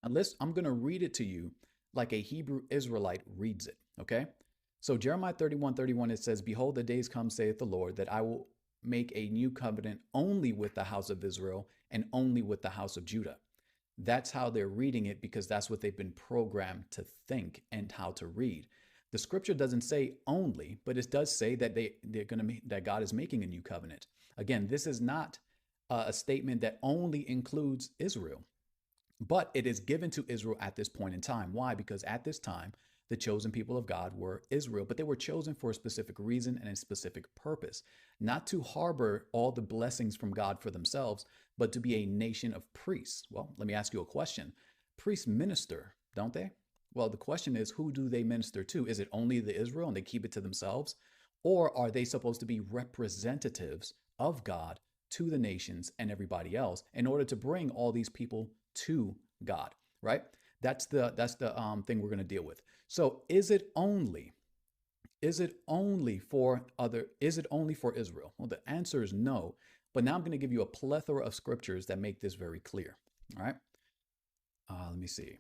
Unless I'm going to read it to you like a Hebrew Israelite reads it. Okay. So Jeremiah 31:31, it says, behold, the days come, saith the Lord, that I will make a new covenant only with the house of Israel and only with the house of Judah. That's how they're reading it because that's what they've been programmed to think and how to read. The scripture doesn't say only, but it does say that that God is making a new covenant. Again, this is not a statement that only includes Israel, but it is given to Israel at this point in time. Why? Because at this time, the chosen people of God were Israel, but they were chosen for a specific reason and a specific purpose, not to harbor all the blessings from God for themselves, but to be a nation of priests. Well, let me ask you a question. Priests minister, don't they? Well, the question is, who do they minister to? Is it only the Israel and they keep it to themselves? Or are they supposed to be representatives of God to the nations and everybody else in order to bring all these people to God, right? That's the thing we're going to deal with. So is it only for Israel? Well, the answer is no. But now I'm going to give you a plethora of scriptures that make this very clear. All right. Let me see.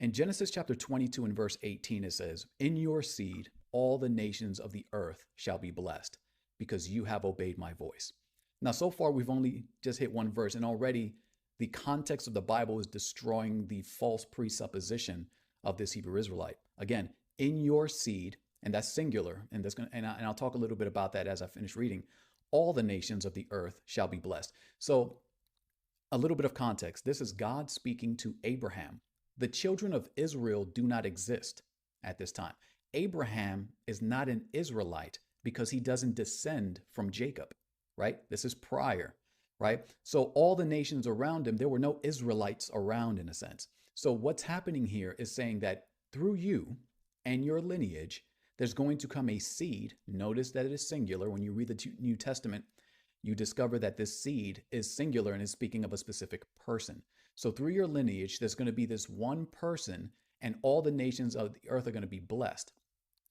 In Genesis chapter 22 and verse 18, it says, in your seed, all the nations of the earth shall be blessed because you have obeyed my voice. Now, so far, we've only just hit one verse, and already the context of the Bible is destroying the false presupposition of this Hebrew Israelite. Again, in your seed, and that's singular, and I'll talk a little bit about that as I finish reading. All the nations of the earth shall be blessed. So, a little bit of context. This is God speaking to Abraham. The children of Israel do not exist at this time. Abraham is not an Israelite because he doesn't descend from Jacob, right? This is prior. Right? So all the nations around him, there were no Israelites around in a sense. So what's happening here is saying that through you and your lineage, there's going to come a seed. Notice that it is singular. When you read the New Testament, you discover that this seed is singular and is speaking of a specific person. So through your lineage, there's going to be this one person and all the nations of the earth are going to be blessed.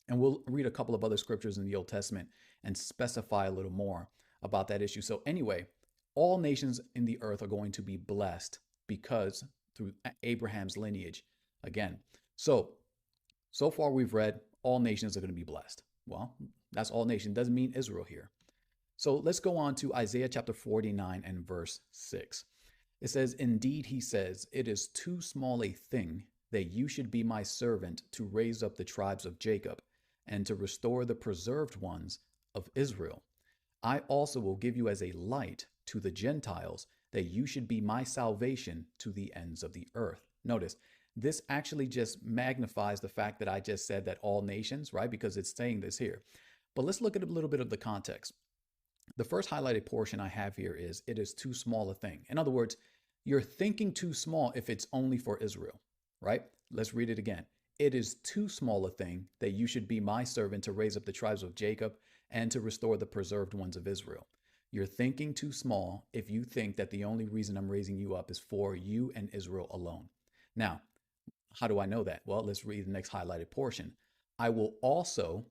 And we'll read a couple of other scriptures in the Old Testament and specify a little more about that issue. So anyway, all nations in the earth are going to be blessed because through Abraham's lineage. Again, so far we've read all nations are going to be blessed. Well, that's all nations. Doesn't mean Israel here. So let's go on to Isaiah chapter 49 and verse 6. It says, indeed, he says, it is too small a thing that you should be my servant to raise up the tribes of Jacob and to restore the preserved ones of Israel. I also will give you as a light to the Gentiles, that you should be my salvation to the ends of the earth. Notice, this actually just magnifies the fact that I just said that all nations, right? Because it's saying this here. But let's look at a little bit of the context. The first highlighted portion I have here is, it is too small a thing. In other words, you're thinking too small if it's only for Israel, right? Let's read it again. It is too small a thing that you should be my servant to raise up the tribes of Jacob and to restore the preserved ones of Israel. You're thinking too small if you think that the only reason I'm raising you up is for you and Israel alone. Now, how do I know that? Well, let's read the next highlighted portion. I will also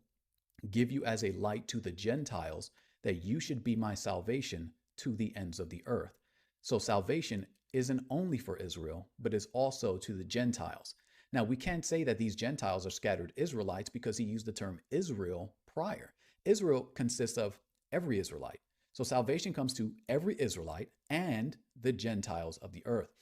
give you as a light to the Gentiles, that you should be my salvation to the ends of the earth. So salvation isn't only for Israel, but is also to the Gentiles. Now, we can't say that these Gentiles are scattered Israelites because he used the term Israel prior. Israel consists of every Israelite. So salvation comes to every Israelite and the Gentiles of the earth.